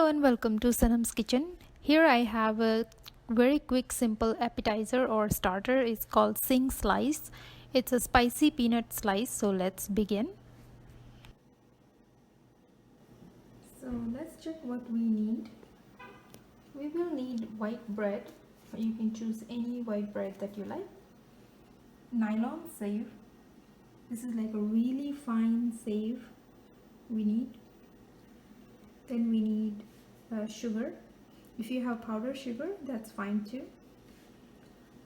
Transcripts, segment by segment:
and welcome to Sanam's kitchen. Here I have a very quick simple appetizer or starter. It's called Sing Slice. It's a spicy peanut slice, so let's begin. So let's check what we need. We will need white bread. You can choose any white bread that you like. Nylon save. This is like a really fine save we need. Then we need sugar. If you have powdered sugar, that's fine too.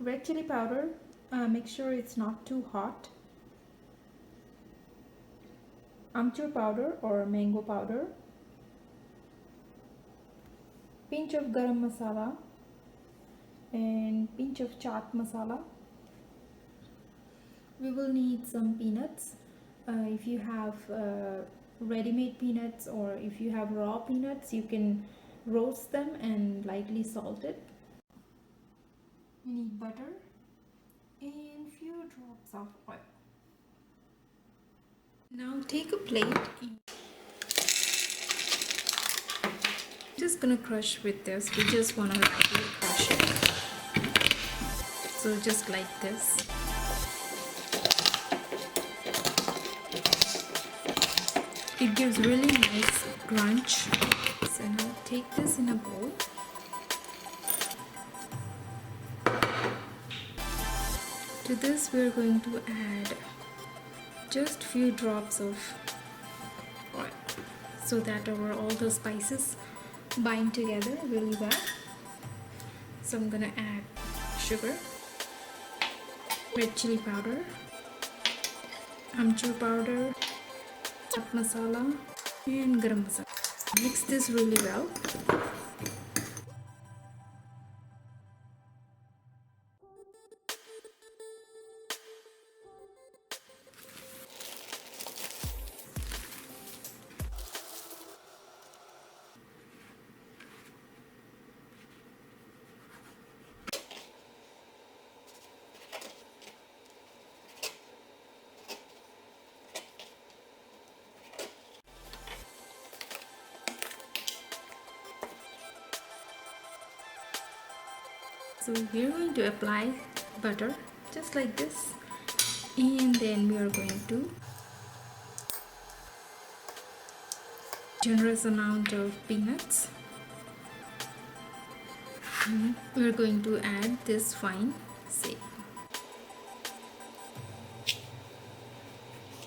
Red chili powder, make sure it's not too hot. Amchur powder or mango powder. Pinch of garam masala and pinch of chaat masala. We will need some peanuts. If you have ready-made peanuts or if you have raw peanuts, you can roast them and lightly salt it. We need butter and few drops of oil. Now take a plate. Just gonna crush with this. We just wanna lightly crush it. So just like this. It gives really nice crunch. So now take this in a bowl. To this we are going to add just few drops of oil so that all the spices bind together really well. So I'm gonna add sugar, red chili powder, amchur powder, chaat masala and garam masala. Mix this really well. So we're going to apply butter just like this, and then we are going to generous amount of peanuts. We're going to add this fine save.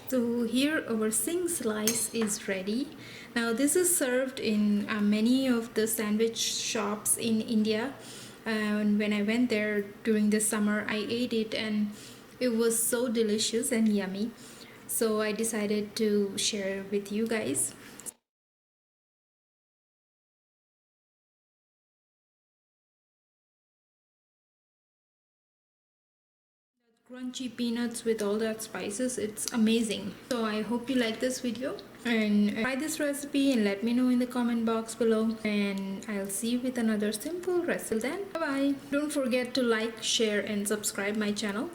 So here our Sing Slice is ready. Now this is served in many of the sandwich shops in India. And when I went there during the summer, I ate it and it was so delicious and yummy. So I decided to share with you guys. Crunchy peanuts with all that spices, it's amazing. So I hope you like this video and try this recipe and let me know in the comment box below, and I'll see you with another simple recipe. Then bye bye. Don't forget to like, share and subscribe my channel.